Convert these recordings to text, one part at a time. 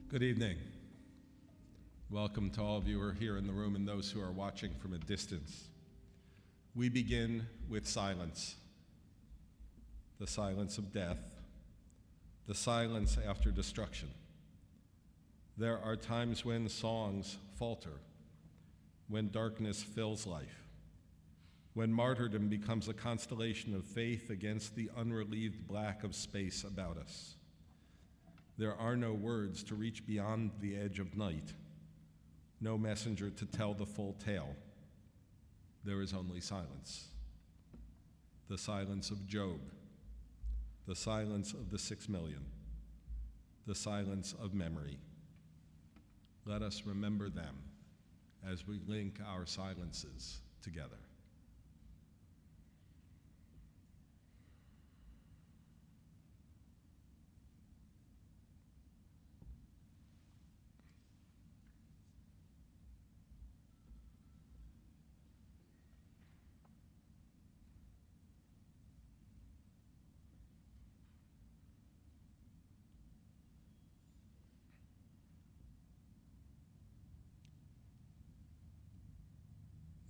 Good evening. Welcome to all of you who are here in the room and those who are watching from a distance. We begin with silence. The silence of death, the silence after destruction. There are times when songs falter, when darkness fills life, when martyrdom becomes a constellation of faith against the unrelieved black of space about us. There are no words to reach beyond the edge of night, no messenger to tell the full tale. There is only silence. The silence of Job, the silence of the 6 million, the silence of memory. Let us remember them as we link our silences together.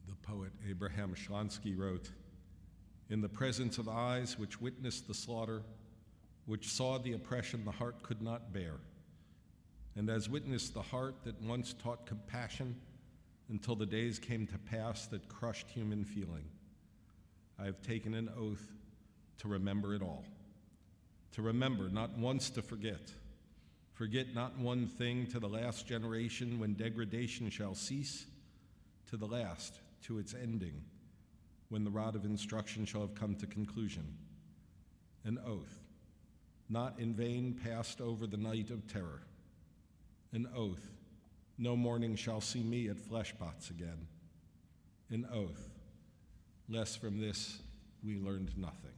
The poet Abraham Shlonsky wrote, "In the presence of eyes which witnessed the slaughter, which saw the oppression the heart could not bear, and as witnessed the heart that once taught compassion until the days came to pass that crushed human feeling, I have taken an oath to remember it all, to remember, not once to forget. Forget not one thing to the last generation when degradation shall cease, to the last, to its ending, when the rod of instruction shall have come to conclusion. An oath, not in vain passed over the night of terror. An oath, no morning shall see me at flesh pots again. An oath, lest from this we learned nothing."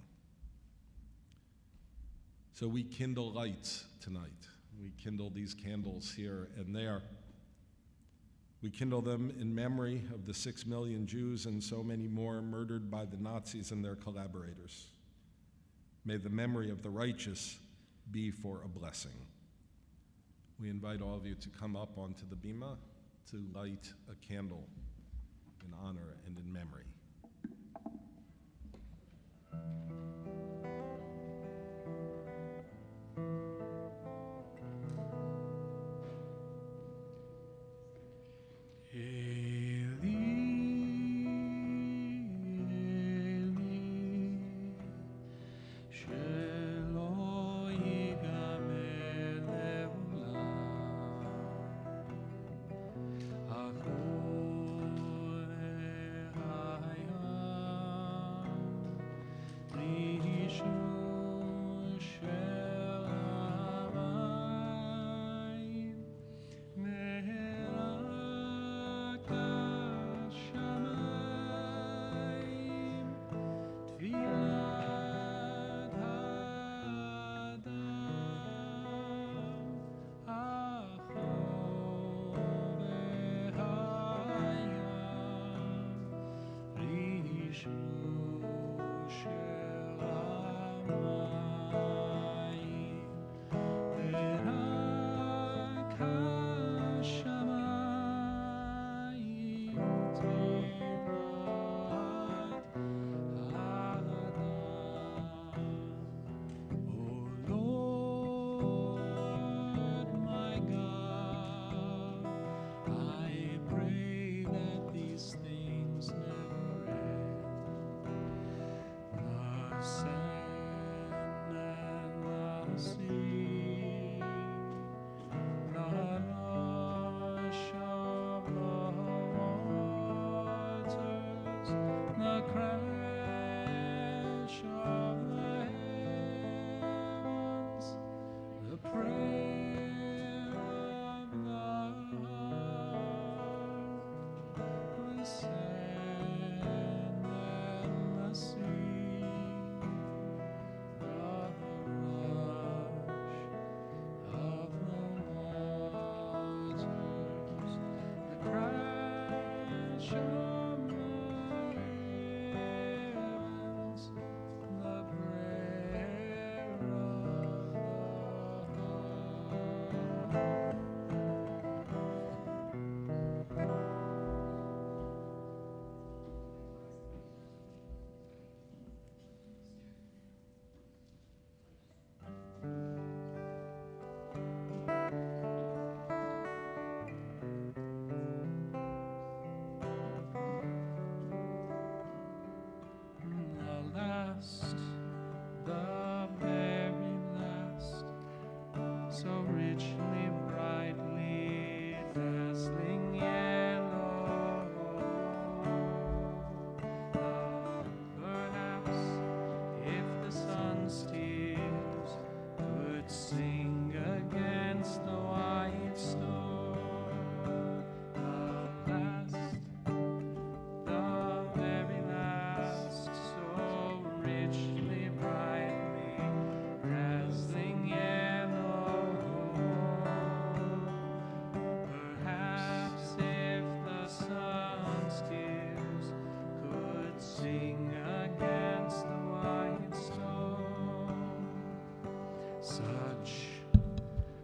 So we kindle lights tonight. We kindle these candles here and there. We kindle them in memory of the 6 million Jews and so many more murdered by the Nazis and their collaborators. May the memory of the righteous be for a blessing. We invite all of you to come up onto the bima to light a candle in honor and in memory. Hakol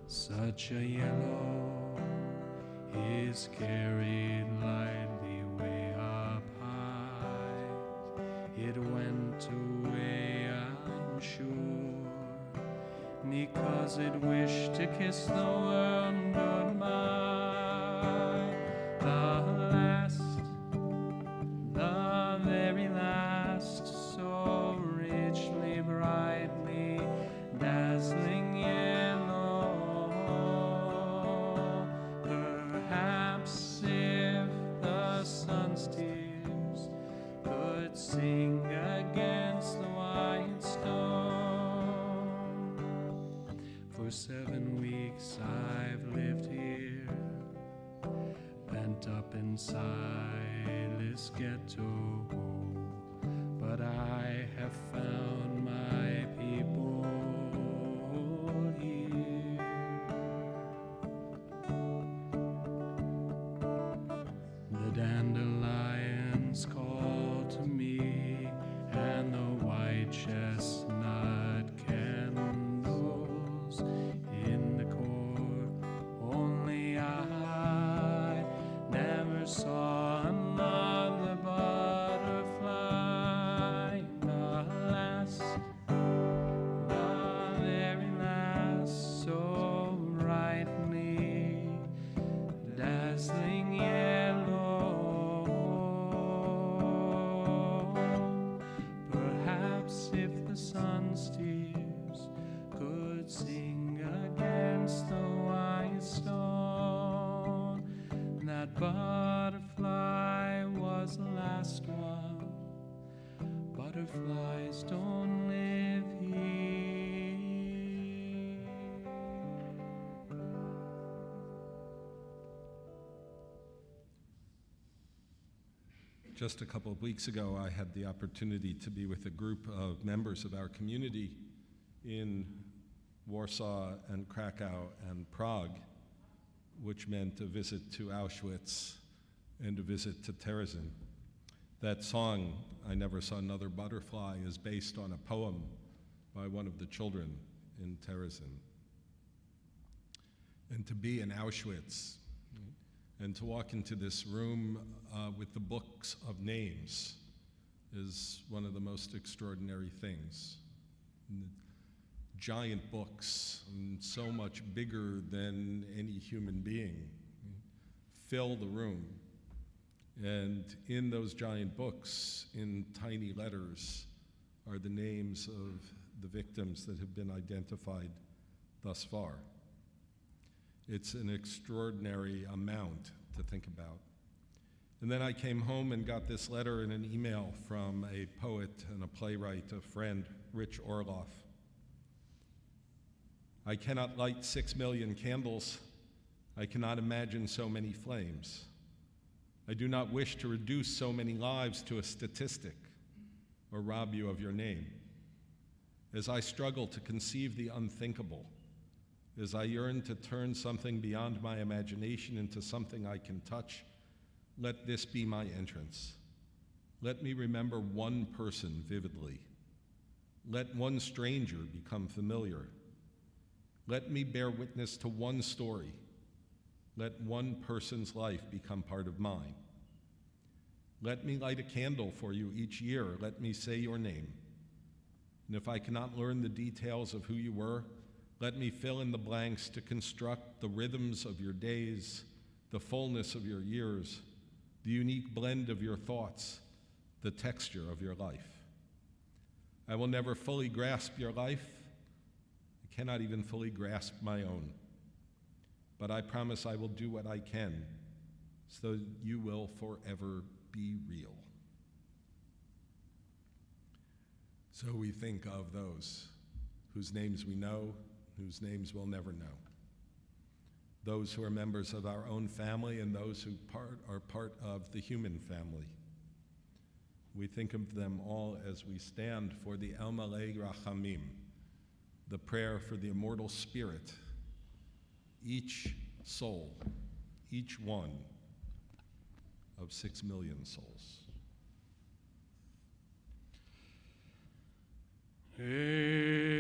Such a yellow is carried lightly way up high. It went away, I'm sure, because it wished to kiss the world goodbye. The very last, so richly, brightly, dazzling yellow. Perhaps if the sun's tears could sing against the white stone. For 7 weeks I've lived here, pent up inside this ghetto, but I have found my people here. The dandelions call to me, and the white chestnut candles in the court. Only I never saw another butterfly. The very last, so brightly dazzling yellow. Perhaps if the sun's tears could sing against the white stone, that butterfly was the last one. Butterflies don't live here. Just a couple of weeks ago, I had the opportunity to be with a group of members of our community in Warsaw and Krakow and Prague, which meant a visit to Auschwitz and a visit to Terezin. That song, I Never Saw Another Butterfly, is based on a poem by one of the children in Terezin. And to be in Auschwitz, and to walk into this room with the books of names is one of the most extraordinary things. Giant books, and so much bigger than any human being, fill the room. And in those giant books, in tiny letters, are the names of the victims that have been identified thus far. It's an extraordinary amount to think about. And then I came home and got this letter and an email from a poet and a playwright, a friend, Rich Orloff. I cannot light 6 million candles. I cannot imagine so many flames. I do not wish to reduce so many lives to a statistic or rob you of your name. As I struggle to conceive the unthinkable, as I yearn to turn something beyond my imagination into something I can touch, let this be my entrance. Let me remember one person vividly. Let one stranger become familiar. Let me bear witness to one story. Let one person's life become part of mine. Let me light a candle for you each year. Let me say your name. And if I cannot learn the details of who you were, let me fill in the blanks to construct the rhythms of your days, the fullness of your years, the unique blend of your thoughts, the texture of your life. I will never fully grasp your life. I cannot even fully grasp my own. But I promise I will do what I can so that you will forever be real. So we think of those whose names we know, whose names we'll never know. Those who are members of our own family and those who are part of the human family. We think of them all as we stand for the El Malei Rachamim, the prayer for the immortal spirit. Each soul, each one of 6 million souls. Hey.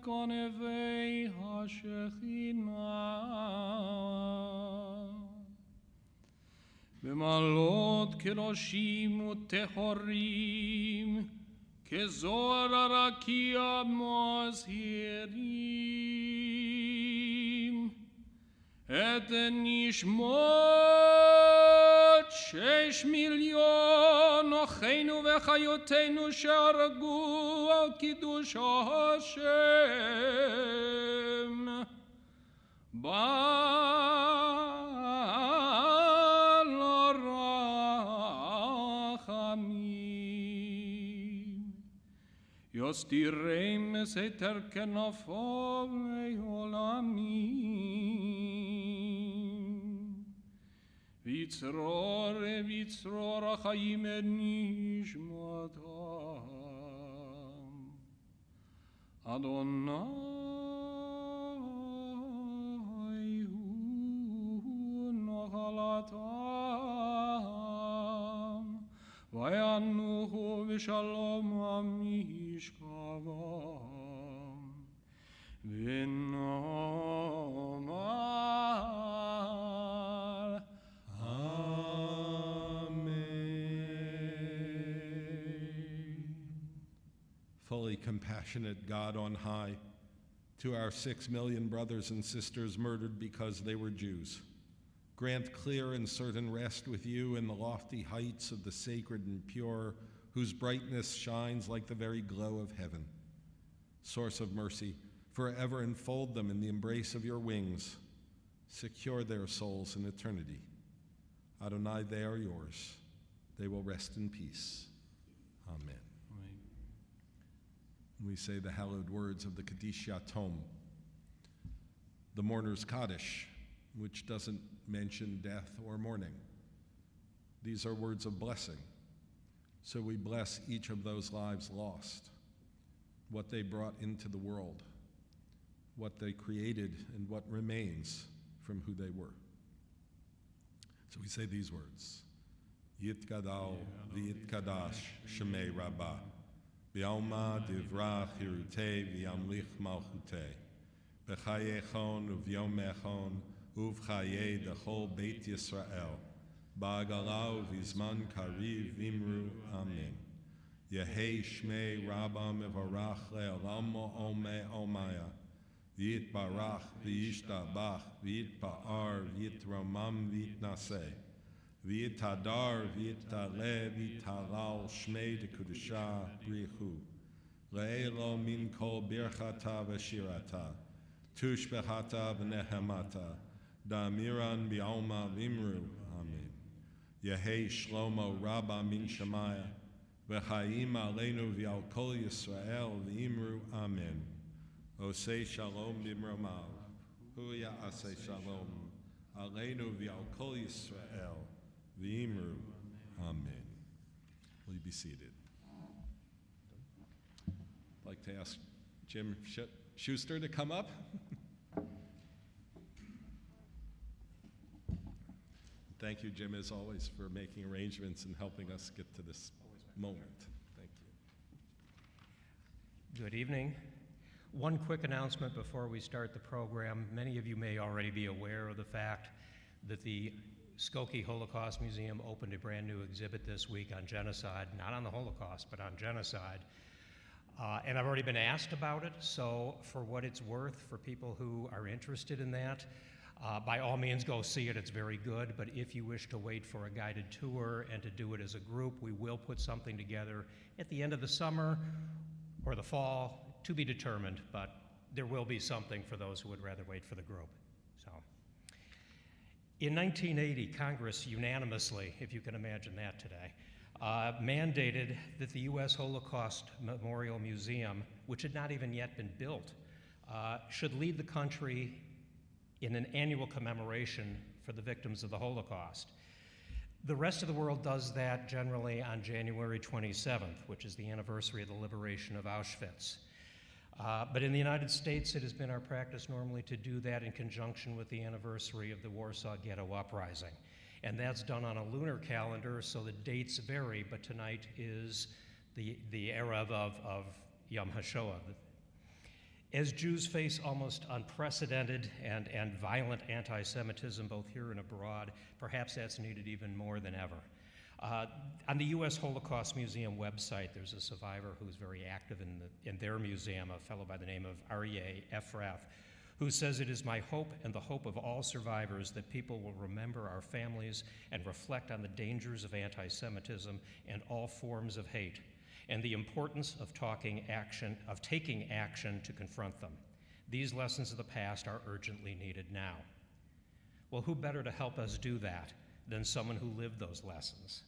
גונבי השכינה. במעלות קדושים וטהורים, כזוהר הרקיע מזהירים, את נשמות 6,000,000 אחינו וחיותינו שהרגו על קידוש השם. בעל הרחמים, יסתירם מסתר כנפו לעולמים, ויצרור החיים את נשמתם. אדוני הוא נחלתם, וינוחו בשלום המשכבם, ונאמר Fully compassionate God on high, to our 6 million brothers and sisters murdered because they were Jews, grant clear and certain rest with you in the lofty heights of the sacred and pure, whose brightness shines like the very glow of heaven. Source of mercy, forever enfold them in the embrace of your wings. Secure their souls in eternity. Adonai, they are yours. They will rest in peace. Amen. We say the hallowed words of the Kaddish Yatom, the mourner's Kaddish, which doesn't mention death or mourning. These are words of blessing. So we bless each of those lives lost, what they brought into the world, what they created, and what remains from who they were. So we say these words: Yitgadal v'yitkadash shemei rabbah, B'alma divrach hirutei v'yamlich malchutei, b'chayechon uvyomechon uv'chayei dechol beit Yisrael, ba'agala uv'izman kariv v'imru amen. Yehei shmei rabba mevarach le'olam ome omaya, v'yitbarach v'yishtabach v'yitpa'ar v'yitromam v'yitnaseh, v'yitadar v'yitaleh v'yitalal shmei dekudusha brichu, le'elo min kol birchata v'shirata, tushbechata v'nehemata, da'amiran bi'alma v'imru, amen. Yehei shlomo rabba min shemaya, v'chaim aleinu v'al kol Yisrael v'imru, amen. Osei shalom b'mromav, hu ya'aseh shalom, aleinu v'al kol Yisrael v'imru, amen. Will you be seated? I'd like to ask Jim Schuster to come up. Thank you, Jim, as always, for making arrangements and helping us get to this moment. Thank you. Good evening. One quick announcement before we start the program. Many of you may already be aware of the fact that the Skokie Holocaust Museum opened a brand new exhibit this week on genocide, not on the Holocaust, but on genocide. And I've already been asked about it, so for what it's worth, for people who are interested in that, by all means go see it, it's very good, but if you wish to wait for a guided tour and to do it as a group, we will put something together at the end of the summer or the fall, to be determined, but there will be something for those who would rather wait for the group. So, in 1980, Congress unanimously, if you can imagine that today, mandated that the U.S. Holocaust Memorial Museum, which had not even yet been built, should lead the country in an annual commemoration for the victims of the Holocaust. The rest of the world does that generally on January 27th, which is the anniversary of the liberation of Auschwitz. But in the United States, it has been our practice normally to do that in conjunction with the anniversary of the Warsaw Ghetto Uprising. And that's done on a lunar calendar, so the dates vary, but tonight is the Erev of Yom HaShoah. As Jews face almost unprecedented and violent anti-Semitism both here and abroad, perhaps that's needed even more than ever. On the U.S. Holocaust Museum website, there's a survivor who's very active in their museum, a fellow by the name of Aryeh Efrath, who says, "It is my hope and the hope of all survivors that people will remember our families and reflect on the dangers of anti-Semitism and all forms of hate, and the importance of taking action to confront them. These lessons of the past are urgently needed now." Well, who better to help us do that than someone who lived those lessons?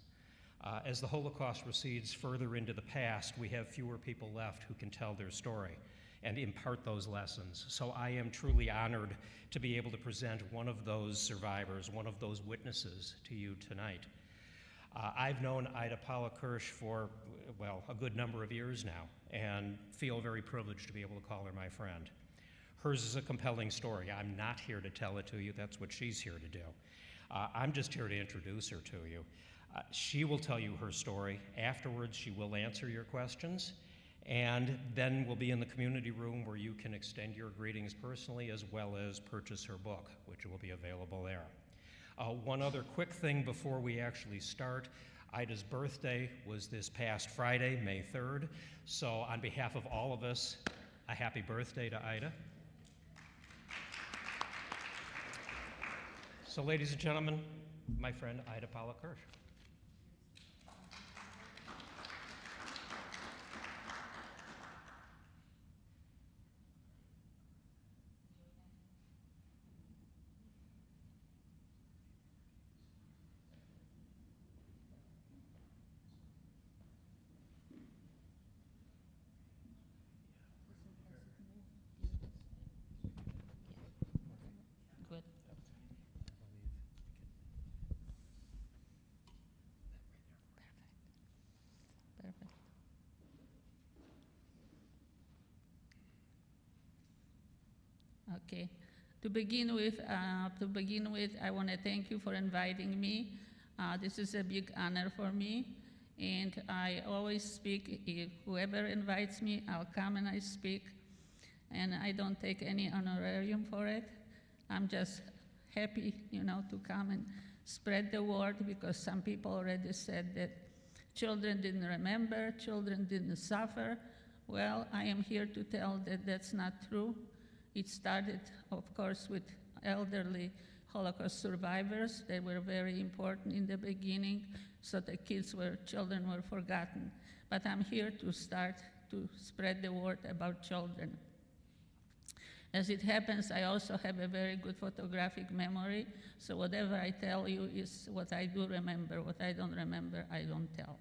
As the Holocaust recedes further into the past, we have fewer people left who can tell their story and impart those lessons. So I am truly honored to be able to present one of those survivors, one of those witnesses to you tonight. I've known Ida Paluch Kersz for, well, a good number of years now, and feel very privileged to be able to call her my friend. Hers is a compelling story. I'm not here to tell it to you. That's what she's here to do. I'm just here to introduce her to you. She will tell you her story. Afterwards, she will answer your questions, and then we'll be in the community room where you can extend your greetings personally as well as purchase her book, which will be available there. One other quick thing before we actually start. Ida's birthday was this past Friday, May 3rd. So on behalf of all of us, a happy birthday to Ida. So ladies and gentlemen, my friend Ida Paluch Kersz. Good. Perfect. Okay. To begin with, I want to thank you for inviting me. This is a big honor for me, and I always speak. If whoever invites me, I'll come and I speak, and I don't take any honorarium for it. I'm just happy, to come and spread the word, because some people already said that children didn't remember, children didn't suffer. Well, I am here to tell that that's not true. It started, of course, with elderly Holocaust survivors. They were very important in the beginning, so the children were forgotten. But I'm here to start to spread the word about children. As it happens, I also have a very good photographic memory, so whatever I tell you is what I do remember. What I don't remember, I don't tell.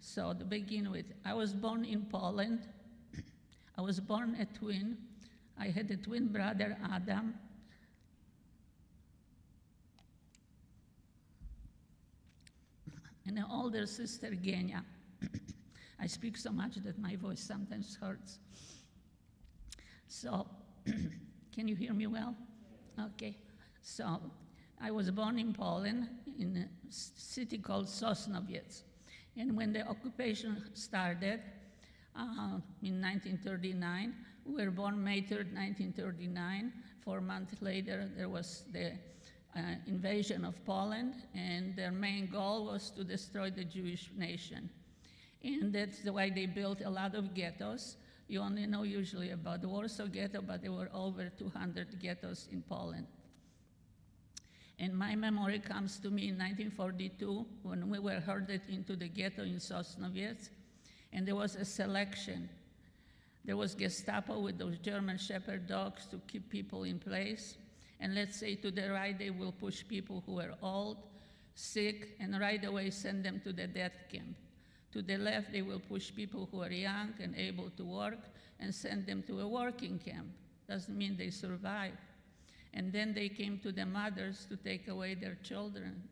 So to begin with, I was born in Poland. I was born a twin. I had a twin brother, Adam. And an older sister, Genia. I speak so much that my voice sometimes hurts. So, can you hear me well? Okay. So, I was born in Poland, in a city called Sosnowiec. And when the occupation started in 1939, we were born May 3rd, 1939. 4 months later, there was the invasion of Poland, and their main goal was to destroy the Jewish nation. And that's why they built a lot of ghettos. You only know usually about the Warsaw Ghetto, but there were over 200 ghettos in Poland. And my memory comes to me in 1942, when we were herded into the ghetto in Sosnowiec, and there was a selection. There was Gestapo with those German Shepherd dogs to keep people in place. And let's say to the right, they will push people who are old, sick, and right away send them to the death camp. To the left, they will push people who are young and able to work and send them to a working camp. Doesn't mean they survive. And then they came to the mothers to take away their children.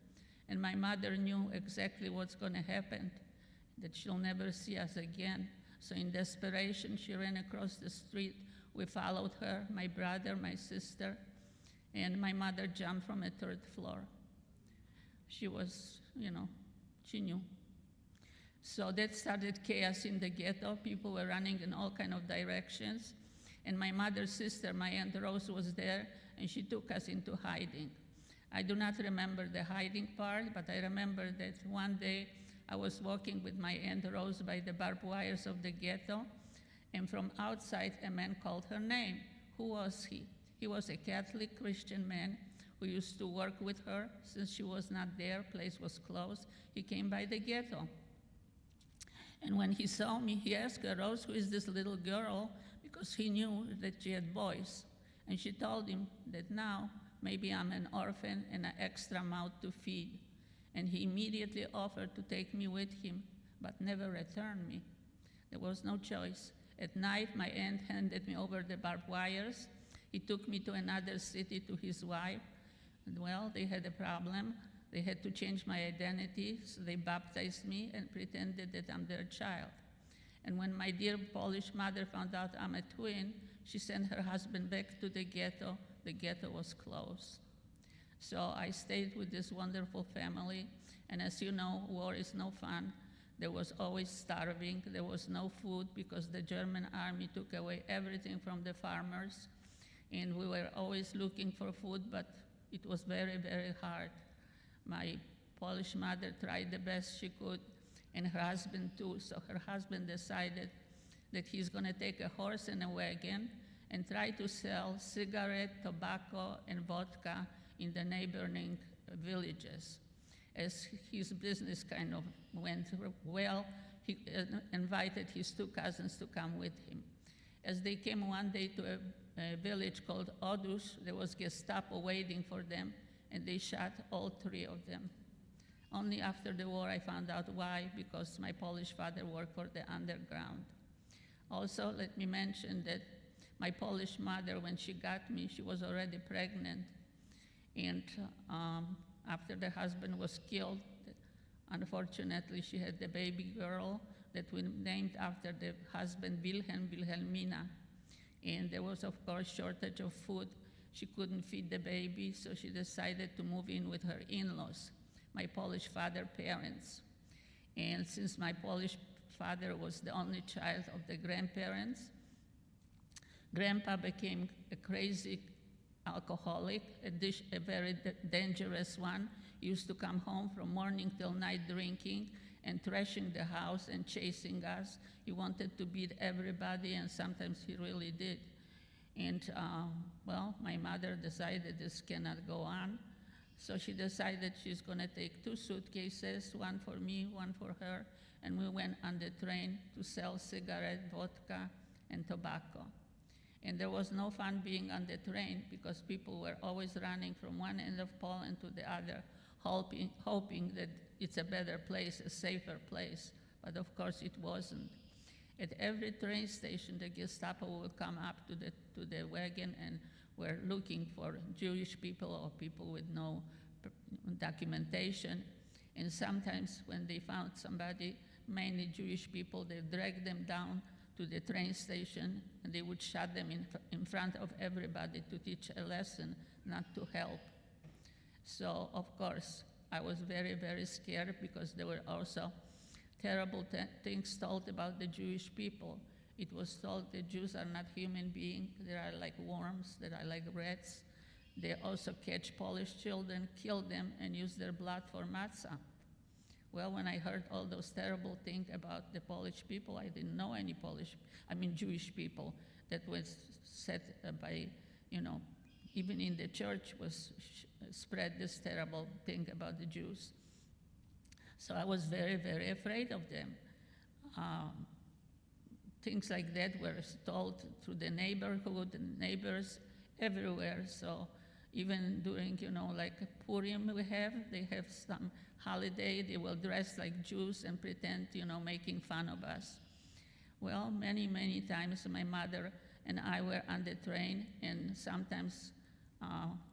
And my mother knew exactly what's going to happen, that she'll never see us again. So in desperation, she ran across the street. We followed her, my brother, my sister, and my mother jumped from a 3rd floor. She was, she knew. So that started chaos in the ghetto. People were running in all kinds of directions. And my mother's sister, my Aunt Rose, was there, and she took us into hiding. I do not remember the hiding part, but I remember that one day I was walking with my Aunt Rose by the barbed wires of the ghetto, and from outside a man called her name. Who was he? He was a Catholic Christian man who used to work with her. Since she was not there, place was closed, he came by the ghetto. And when he saw me, he asked her, Rose, who is this little girl? Because he knew that she had boys. And she told him that now maybe I'm an orphan and an extra mouth to feed. And he immediately offered to take me with him, but never returned me. There was no choice. At night, my aunt handed me over the barbed wires. He took me to another city to his wife. And well, they had a problem. They had to change my identity, so they baptized me and pretended that I'm their child. And when my dear Polish mother found out I'm a twin, she sent her husband back to the ghetto. The ghetto was closed. So I stayed with this wonderful family, and as you know, war is no fun. There was always starving. There was no food because the German army took away everything from the farmers, and we were always looking for food, but it was very, very hard. My Polish mother tried the best she could, and her husband too. So her husband decided that he's going to take a horse and a wagon and try to sell cigarette, tobacco, and vodka in the neighboring villages. As his business kind of went well, he invited his two cousins to come with him. As they came one day to a village called Odus, there was Gestapo waiting for them, and they shot all three of them. Only after the war I found out why, because my Polish father worked for the underground. Also, let me mention that my Polish mother, when she got me, she was already pregnant. And after the husband was killed, unfortunately, she had the baby girl that we named after the husband, Wilhelmina. And there was, of course, shortage of food. She couldn't feed the baby, so she decided to move in with her in-laws, my Polish father parents. And since my Polish father was the only child of the grandparents, Grandpa became a crazy alcoholic, a very dangerous one. He used to come home from morning till night drinking and trashing the house and chasing us. He wanted to beat everybody, and sometimes he really did. And well, my mother decided this cannot go on. So she decided she's gonna take 2 suitcases, one for me, one for her, and we went on the train to sell cigarette, vodka, and tobacco. And there was no fun being on the train because people were always running from one end of Poland to the other, hoping that it's a better place, a safer place. But of course it wasn't. At every train station, the Gestapo would come up to the wagon and were looking for Jewish people or people with no documentation. And sometimes when they found somebody, mainly Jewish people, they dragged them down to the train station, and they would shut them in front of everybody to teach a lesson, not to help. So, of course, I was very, very scared because there were also terrible things told about the Jewish people. It was told the Jews are not human beings, they are like worms, they are like rats. They also catch Polish children, kill them, and use their blood for matzah. Well, when I heard all those terrible things about the Polish people, I didn't know any Jewish people that was said by, even in the church was spread this terrible thing about the Jews. So I was very, very afraid of them. Things like that were told through the neighborhood and neighbors everywhere. So even during, like Purim they have some holiday, they will dress like Jews and pretend, making fun of us. Well, many, many times my mother and I were on the train, and sometimes,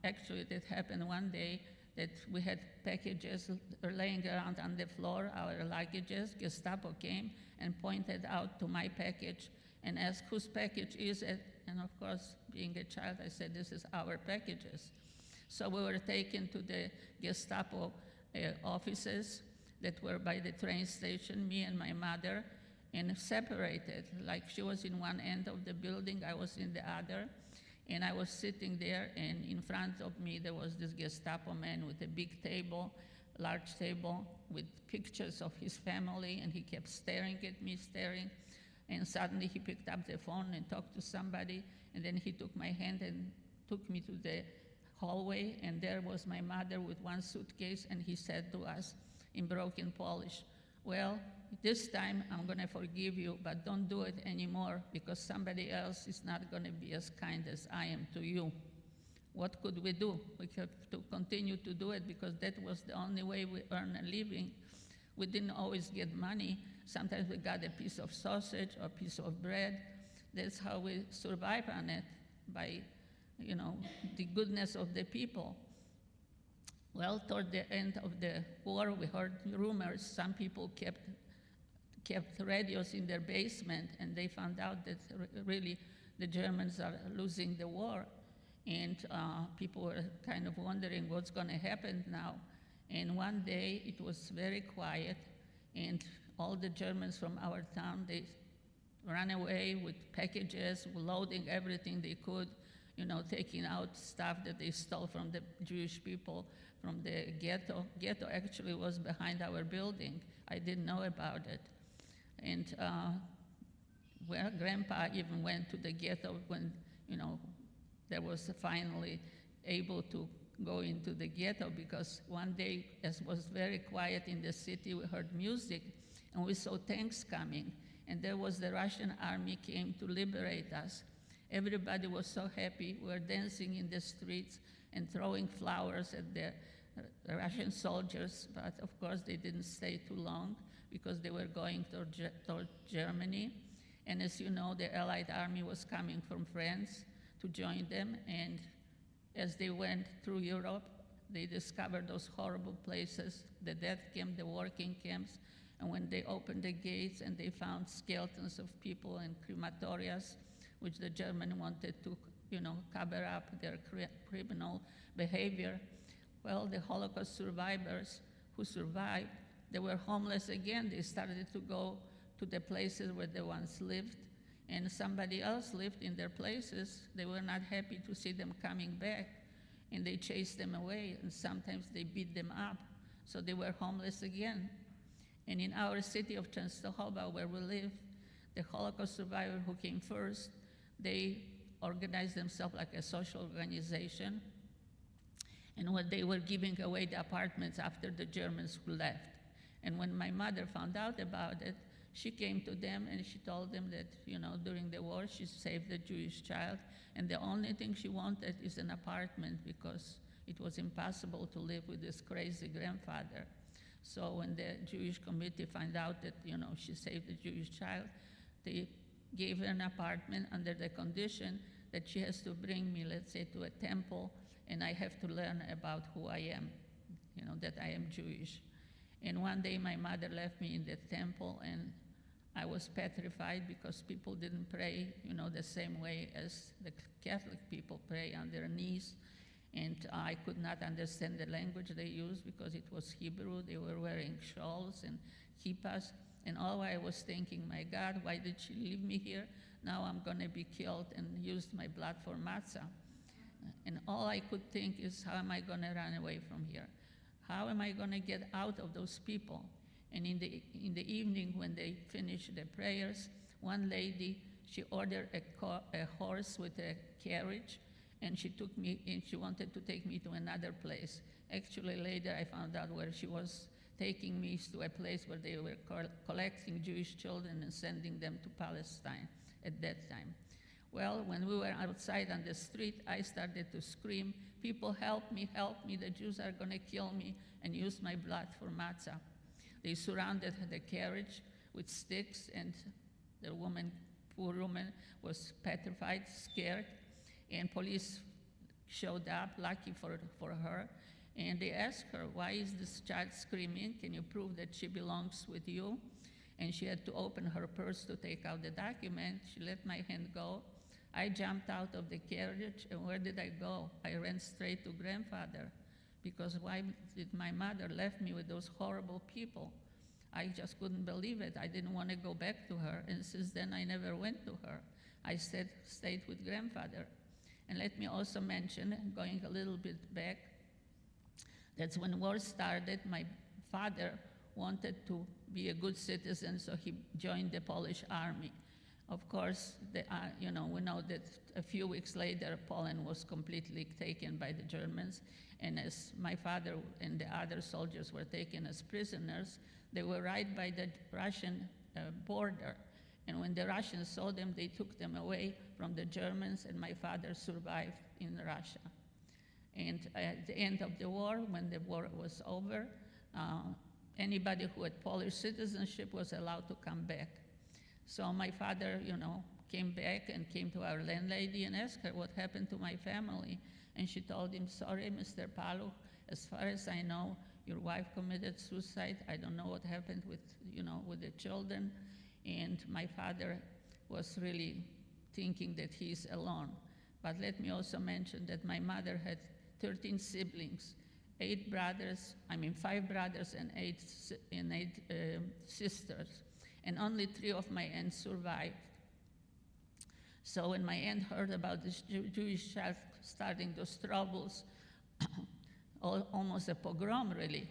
actually that happened one day, that we had packages laying around on the floor, our luggages. Gestapo came and pointed out to my package and asked, whose package is it? And of course, being a child, I said, this is our packages. So we were taken to the Gestapo offices that were by the train station, me and my mother, and separated. Like she was in one end of the building, I was in the other. And I was sitting there, and in front of me there was this Gestapo man with a big table, large table, with pictures of his family, and he kept staring at me, staring. And suddenly he picked up the phone and talked to somebody, and then he took my hand and took me to the hallway, and there was my mother with one suitcase, and he said to us in broken Polish, "Well, this time I'm going to forgive you, but don't do it anymore because somebody else is not going to be as kind as I am to you." What could we do? We have to continue to do it because that was the only way we earn a living. We didn't always get money. Sometimes we got a piece of sausage or a piece of bread. That's how we survive on it, by, the goodness of the people. Well, toward the end of the war, we heard rumors. Some people kept radios in their basement, and they found out that really the Germans are losing the war. And people were kind of wondering what's going to happen now. And one day it was very quiet, and all the Germans from our town, they ran away with packages, loading everything they could, taking out stuff that they stole from the Jewish people from the ghetto. Ghetto actually was behind our building. I didn't know about it. And Grandpa even went to the ghetto when, there was finally able to go into the ghetto, because one day, as was very quiet in the city, we heard music, and we saw tanks coming, and there was the Russian army came to liberate us. Everybody was so happy. We were dancing in the streets and throwing flowers at the Russian soldiers, but of course they didn't stay too long because they were going toward Germany. And as you know, the Allied army was coming from France to join them, and as they went through Europe, they discovered those horrible places, the death camp, the working camps, and when they opened the gates and they found skeletons of people in crematorias, which the Germans wanted to, cover up their criminal behavior. Well, the Holocaust survivors who survived, they were homeless again. They started to go to the places where they once lived, and somebody else lived in their places. They were not happy to see them coming back, and they chased them away, and sometimes they beat them up. So they were homeless again. And in our city of Częstochowa, where we live, the Holocaust survivor who came first, they organized themselves like a social organization, and when they were giving away the apartments after the Germans who left. And when my mother found out about it, she came to them and she told them that, during the war, she saved a Jewish child, and the only thing she wanted is an apartment because it was impossible to live with this crazy grandfather. So when the Jewish committee found out that, she saved a Jewish child, they gave her an apartment under the condition that she has to bring me, let's say, to a temple, and I have to learn about who I am, that I am Jewish. And one day my mother left me in the temple, and I was petrified because people didn't pray, the same way as the Catholic people pray on their knees. And I could not understand the language they used because it was Hebrew. They were wearing shawls and kippas. And all I was thinking, my God, why did she leave me here? Now I'm going to be killed and use my blood for matzah. And all I could think is, how am I going to run away from here? How am I going to get out of those people? And in the evening, when they finished the prayers, one lady, she ordered a horse with a carriage, and she took me, and she wanted to take me to another place. Actually, later I found out where she was taking me to a place where they were collecting Jewish children and sending them to Palestine at that time. Well, when we were outside on the street, I started to scream, "People, help me, the Jews are gonna kill me," and use my blood for matzah. They surrounded the carriage with sticks, and the woman, poor woman, was petrified, scared, and police showed up, lucky for her, and they asked her, "Why is this child screaming? Can you prove that she belongs with you?" And she had to open her purse to take out the document. She let my hand go. I jumped out of the carriage, and where did I go? I ran straight to grandfather, because why did my mother left me with those horrible people? I just couldn't believe it. I didn't want to go back to her, and since then I never went to her. I stayed with grandfather. And let me also mention, going a little bit back, that's when war started, my father wanted to be a good citizen, so he joined the Polish army. Of course, we know that a few weeks later, Poland was completely taken by the Germans, and as my father and the other soldiers were taken as prisoners, they were right by the Russian border. And when the Russians saw them, they took them away from the Germans, and my father survived in Russia. And at the end of the war, when the war was over, anybody who had Polish citizenship was allowed to come back. So my father, came back and came to our landlady and asked her what happened to my family. And she told him, sorry, Mr. Paluch, as far as I know, your wife committed suicide. I don't know what happened with the children. And my father was really thinking that he's alone. But let me also mention that my mother had 13 siblings, 5 brothers and eight sisters, and only 3 of my aunts survived. So when my aunt heard about this Jewish child starting those troubles, almost a pogrom really,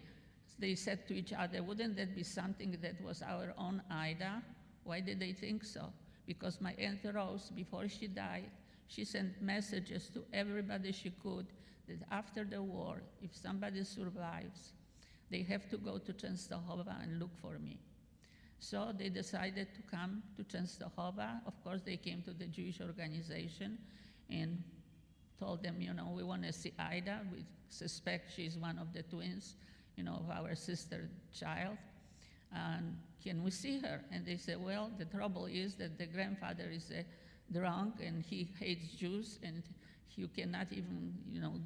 they said to each other, wouldn't that be something that was our own Ida? Why did they think so? Because my Aunt Rose, before she died, she sent messages to everybody she could that after the war, if somebody survives, they have to go to Częstochowa and look for me. So they decided to come to Częstochowa. Of course, they came to the Jewish organization and told them, we want to see Ida. We suspect she's one of the twins, of our sister child. And can we see her? And they said, well, the trouble is that the grandfather is drunk and he hates Jews, and you cannot even,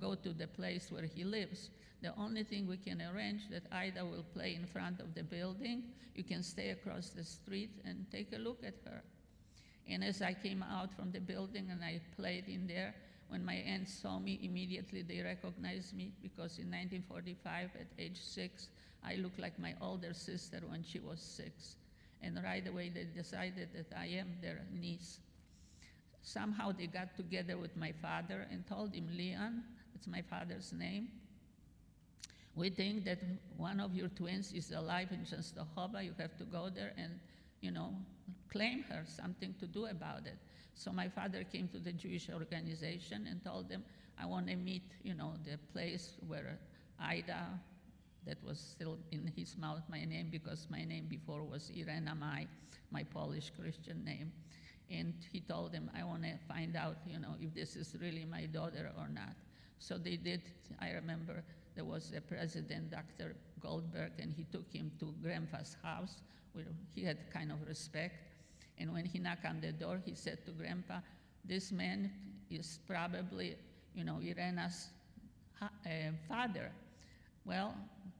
go to the place where he lives. The only thing we can arrange that Ida will play in front of the building. You can stay across the street and take a look at her. And as I came out from the building and I played in there, when my aunts saw me, immediately they recognized me, because in 1945, at age 6, I looked like my older sister when she was 6. And right away they decided that I am their niece. Somehow they got together with my father and told him, Leon, that's my father's name, we think that one of your twins is alive in Częstochowa. You have to go there and, claim her, something to do about it. So my father came to the Jewish organization and told them, I want to meet, the place where Ida, that was still in his mouth, my name, because my name before was Irena, my Polish Christian name. And he told them, I want to find out, if this is really my daughter or not. So they did. I remember there was a president, Dr. Goldberg, and he took him to Grandpa's house, where he had kind of respect. And when he knocked on the door, he said to Grandpa, this man is probably, Irena's father. Well,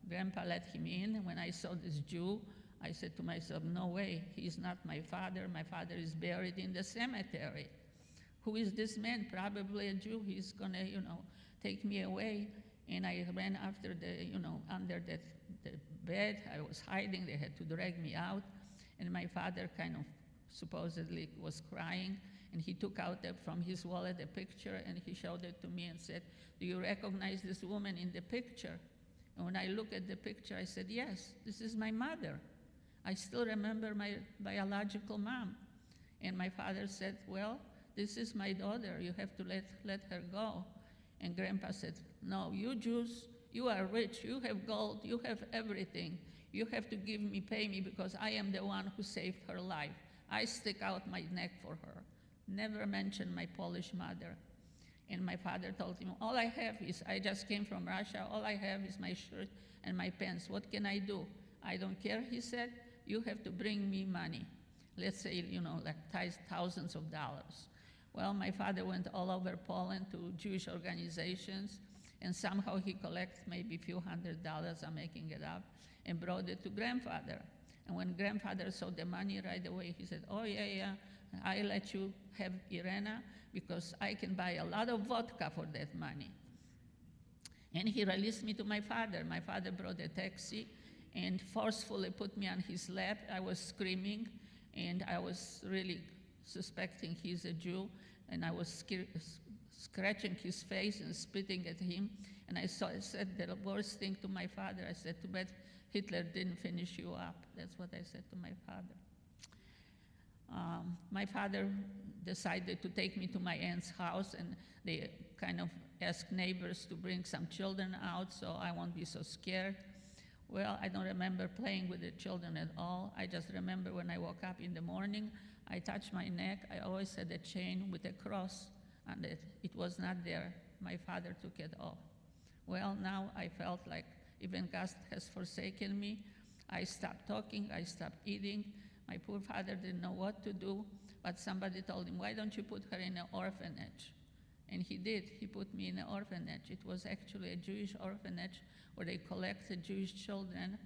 Grandpa let him in. When I saw this Jew, I said to myself, no way, he's not my father. My father is buried in the cemetery. Who is this man? Probably a Jew. He's gonna, take me away. And I ran after under the bed. I was hiding. They had to drag me out. And my father kind of supposedly was crying. And he took out from his wallet a picture, and he showed it to me and said, do you recognize this woman in the picture? And when I looked at the picture, I said, yes, this is my mother. I still remember my biological mom. And my father said, well, this is my daughter. You have to let her go. And Grandpa said, no, you Jews, you are rich. You have gold. You have everything. You have to pay me, because I am the one who saved her life. I stick out my neck for her. Never mention my Polish mother. And my father told him, all I have is, I just came from Russia. All I have is my shirt and my pants. What can I do? I don't care, he said. You have to bring me money. Let's say, like thousands of dollars. Well, my father went all over Poland to Jewish organizations, and somehow he collected maybe a few $100s, I'm making it up, and brought it to grandfather. And when grandfather saw the money right away, he said, oh yeah, I let you have Irena, because I can buy a lot of vodka for that money. And he released me to my father. My father brought a taxi, and forcefully put me on his lap. I was screaming, and I was really suspecting he's a Jew, and I was scratching his face and spitting at him. And I said the worst thing to my father. I said, "Too bad Hitler didn't finish you up." That's what I said to my father. My father decided to take me to my aunt's house, and they kind of asked neighbors to bring some children out so I won't be so scared. Well, I don't remember playing with the children at all. I just remember when I woke up in the morning, I touched my neck. I always had a chain with a cross on it. It was not there. My father took it off. Well, now I felt like even God has forsaken me. I stopped talking, I stopped eating. My poor father didn't know what to do, but somebody told him, "Why don't you put her in an orphanage?" And he did. He put me in an orphanage. It was actually a Jewish orphanage where they collected Jewish children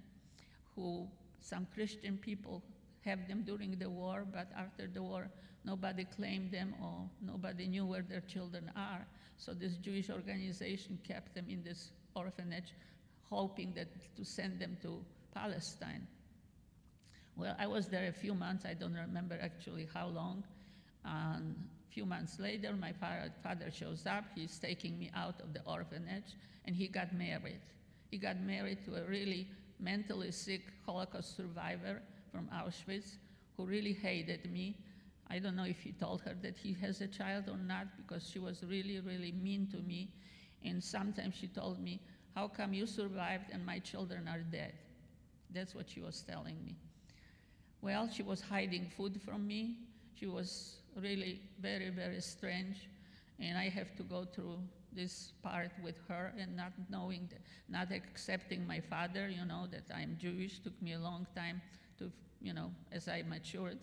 who some Christian people have them during the war, but after the war, nobody claimed them or nobody knew where their children are. So this Jewish organization kept them in this orphanage, hoping that to send them to Palestine. Well, I was there a few months. I don't remember actually how long. A few months later, my father shows up. He's taking me out of the orphanage, and he got married. He got married to a really mentally sick Holocaust survivor from Auschwitz who really hated me. I don't know if he told her that he has a child or not, because she was really, really mean to me. And sometimes she told me, "How come you survived and my children are dead?" That's what she was telling me. Well, she was hiding food from me. She was really very, very strange. And I have to go through this part with her and not knowing, not accepting my father, that I'm Jewish. Took me a long time to, as I matured,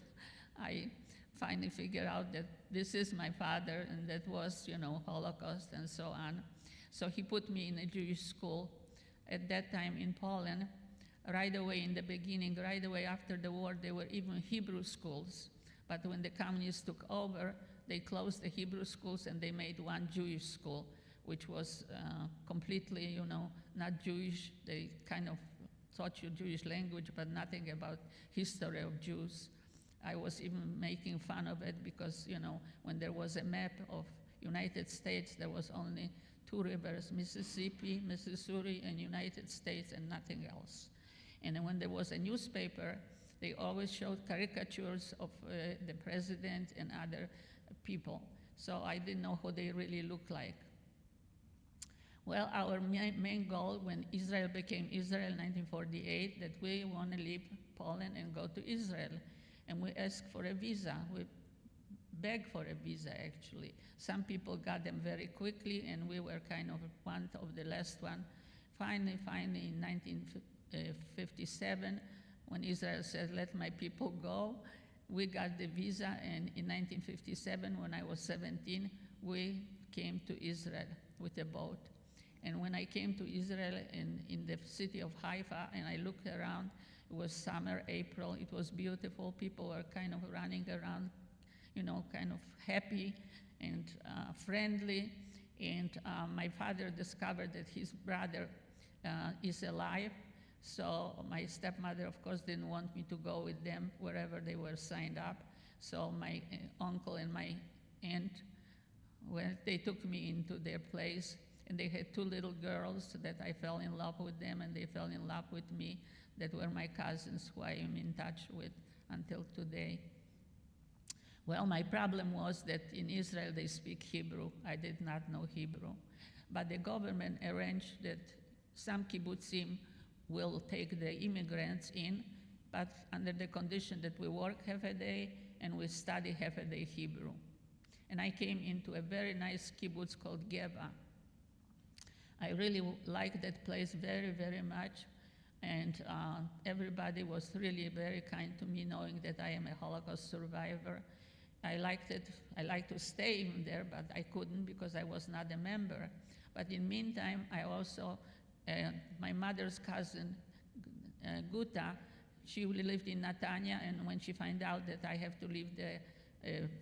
I finally figured out that this is my father, and that was, Holocaust and so on. So he put me in a Jewish school. At that time in Poland, right away in the beginning, right away after the war, there were even Hebrew schools. But when the communists took over, they closed the Hebrew schools and they made one Jewish school, which was completely, not Jewish. They kind of taught you Jewish language, but nothing about history of Jews. I was even making fun of it because, when there was a map of United States, there was only two rivers, Mississippi, Missouri, and United States, and nothing else. And then when there was a newspaper, they always showed caricatures of the president and other people. So I didn't know who they really looked like. Well, our main goal when Israel became Israel in 1948, that we want to leave Poland and go to Israel. And we asked for a visa. We begged for a visa, actually. Some people got them very quickly, and we were kind of one of the last one. Finally, in 1957, when Israel said, "Let my people go," we got the visa, and in 1957, when I was 17, we came to Israel with a boat. And when I came to Israel in the city of Haifa, and I looked around, it was summer, April, it was beautiful. People were kind of running around, kind of happy and friendly. And my father discovered that his brother is alive. So my stepmother, of course, didn't want me to go with them wherever they were signed up. So my uncle and my aunt, they took me into their place, and they had two little girls that I fell in love with them, and they fell in love with me. That were my cousins who I am in touch with until today. Well, my problem was that in Israel they speak Hebrew. I did not know Hebrew. But the government arranged that some kibbutzim will take the immigrants in, but under the condition that we work half a day and we study half a day Hebrew. And I came into a very nice kibbutz called Geba. I really liked that place very, very much. And everybody was really very kind to me, knowing that I am a Holocaust survivor. I liked it. I liked to stay in there, but I couldn't because I was not a member. But in the meantime, I also, my mother's cousin, Guta, she lived in Netanya, and when she found out that I have to leave the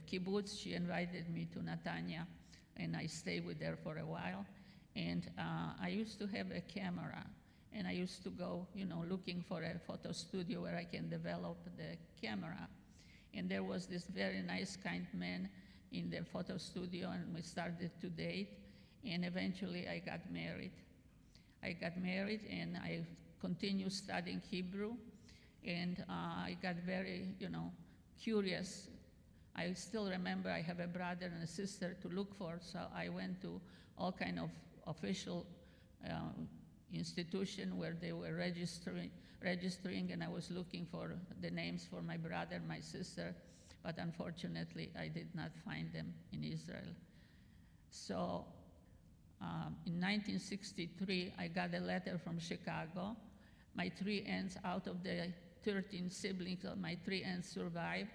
kibbutz, she invited me to Netanya, and I stayed with her for a while. And I used to have a camera. and I used to go, looking for a photo studio where I can develop the camera. And there was this very nice, kind man in the photo studio, and we started to date, and eventually I got married. And I continued studying Hebrew, and I got very, curious. I still remember I have a brother and a sister to look for, so I went to all kind of official institution where they were registering, and I was looking for the names for my brother and my sister, but unfortunately I did not find them in Israel. So in 1963, I got a letter from Chicago. My 3 aunts, out of the 13 siblings, my 3 aunts survived,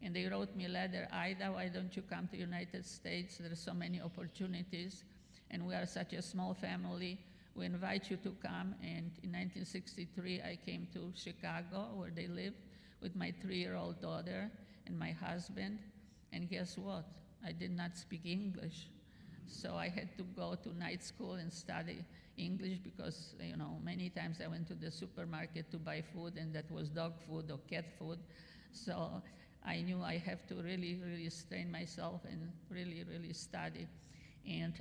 and they wrote me a letter, Ida, why don't you come to the United States? There are so many opportunities, and we are such a small family. We invite you to come. And in 1963, I came to Chicago, where they lived, with my 3-year-old daughter and my husband. And guess what? I did not speak English. So I had to go to night school and study English because, many times I went to the supermarket to buy food, and that was dog food or cat food. So I knew I have to really, really strain myself and really, really study. And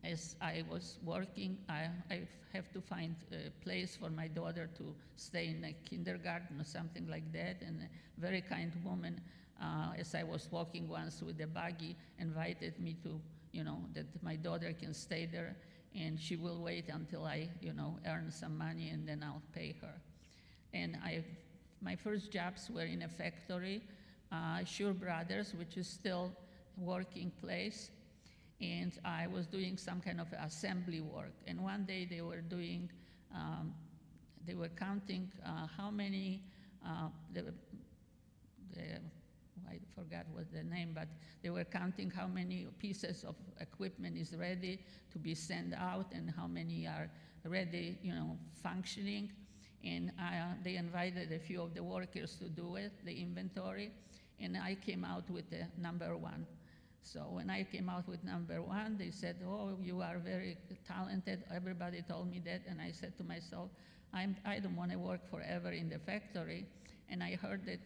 as I was working, I have to find a place for my daughter to stay in a kindergarten or something like that. And a very kind woman, as I was walking once with a buggy, invited me to, that my daughter can stay there, and she will wait until I, earn some money, and then I'll pay her. And my first jobs were in a factory, Shure Brothers, which is still working place. And I was doing some kind of assembly work. And one day they were counting how many, I forgot what the name, but they were counting how many pieces of equipment is ready to be sent out and how many are ready, functioning. And they invited a few of the workers to do it, the inventory, and I came out with the number 1. So when I came out with number 1, they said, oh, you are very talented. Everybody told me that. And I said to myself, I don't want to work forever in the factory. And I heard that,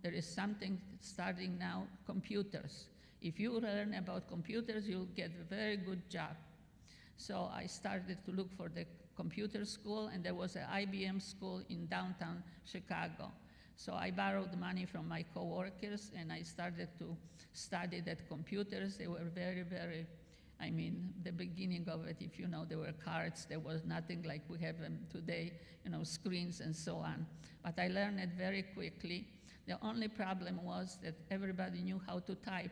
there is something starting now, computers. If you learn about computers, you'll get a very good job. So I started to look for the computer school, and there was an IBM school in downtown Chicago. So I borrowed money from my coworkers, and I started to study that computers. They were very, very, the beginning of it, if there were cards, there was nothing like we have them today, screens and so on. But I learned it very quickly. The only problem was that everybody knew how to type.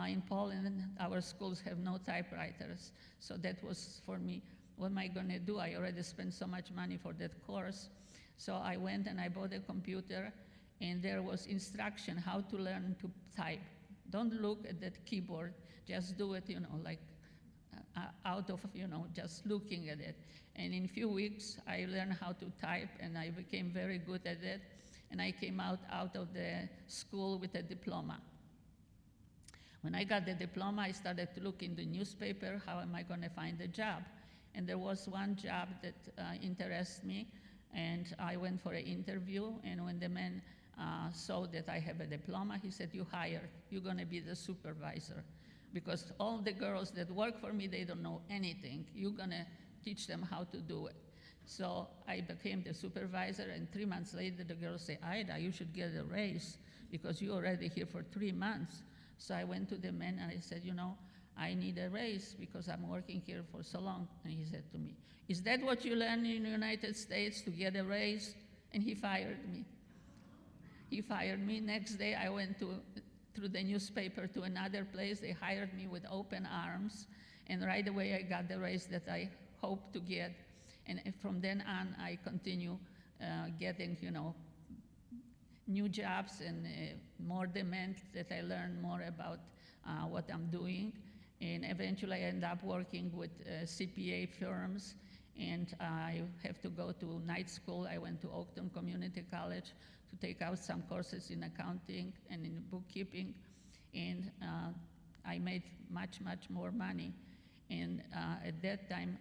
In Poland, our schools have no typewriters. So that was for me, what am I gonna do? I already spent so much money for that course. So I went and I bought a computer, and there was instruction how to learn to type. Don't look at that keyboard, just do it, out of, just looking at it. And in a few weeks, I learned how to type, and I became very good at it. And I came out of the school with a diploma. When I got the diploma, I started to look in the newspaper, how am I gonna find a job? And there was one job that interested me, and I went for an interview, and when the man saw that I have a diploma, he said, you hired, you're gonna be the supervisor. Because all the girls that work for me, they don't know anything. You're gonna teach them how to do it. So I became the supervisor, and 3 months later, the girls say, Ida, you should get a raise because you're already here for 3 months. So I went to the man and I said, I need a raise because I'm working here for so long. And he said to me, is that what you learn in the United States, to get a raise? And he fired me. Next day, I went through the newspaper to another place. They hired me with open arms. And right away, I got the raise that I hoped to get. And from then on, I continue getting, new jobs and more demand, that I learn more about what I'm doing. And eventually I end up working with CPA firms, and I have to go to night school. I went to Oakton Community College to take out some courses in accounting and in bookkeeping, and I made much, much more money. And at that time,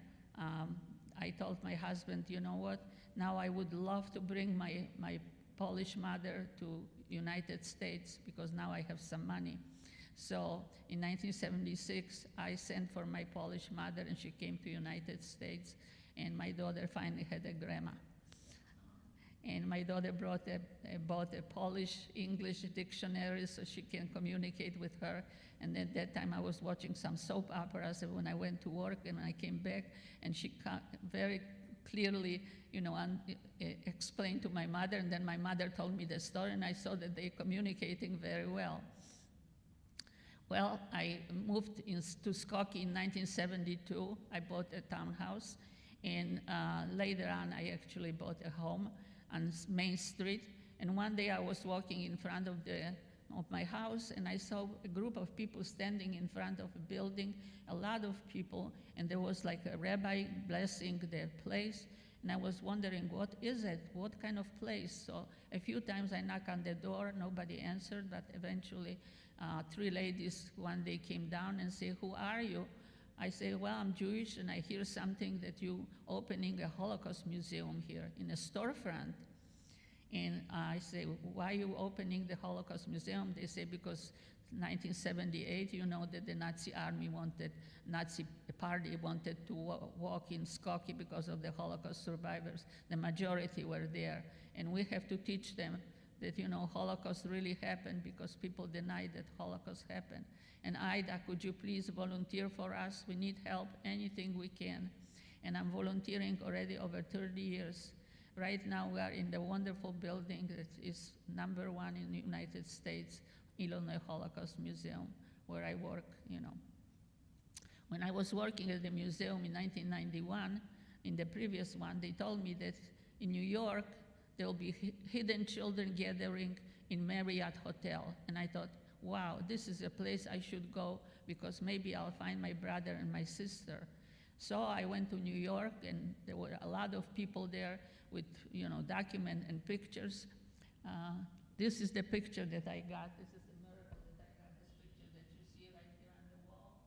I told my husband, you know what, now I would love to bring my Polish mother to United States because now I have some money. So in 1976, I sent for my Polish mother and she came to United States, and my daughter finally had a grandma. And my daughter bought a Polish-English dictionary so she can communicate with her. And at that time, I was watching some soap operas when I went to work, and I came back, and she very clearly, explained to my mother, and then my mother told me the story, and I saw that they're communicating very well. Well, I moved to Skokie in 1972. I bought a townhouse, and later on, I actually bought a home on Main Street. And one day I was walking in front of my house, and I saw a group of people standing in front of a building, a lot of people, and there was like a rabbi blessing the place. And I was wondering, what is it? What kind of place? So a few times I knocked on the door, nobody answered, but eventually 3 ladies one day came down and said, "Who are you?" I say, "Well, I'm Jewish, and I hear something that you opening a Holocaust museum here in a storefront." And I say, "Why are you opening the Holocaust museum?" They say, "Because 1978, you know that the Nazi party wanted to walk in Skokie because of the Holocaust survivors. The majority were there. And we have to teach them that, Holocaust really happened because people deny that Holocaust happened. And Ida, could you please volunteer for us? We need help, anything we can." And I'm volunteering already over 30 years. Right now we are in the wonderful building that is #1 in the United States, Illinois Holocaust Museum, where I work, When I was working at the museum in 1991, in the previous one, they told me that in New York, there will be hidden children gathering in Marriott Hotel. And I thought, wow, this is a place I should go because maybe I'll find my brother and my sister. So I went to New York, and there were a lot of people there with, documents and pictures. This is the picture that I got. This is a miracle that I got, this picture that you see right here on the wall.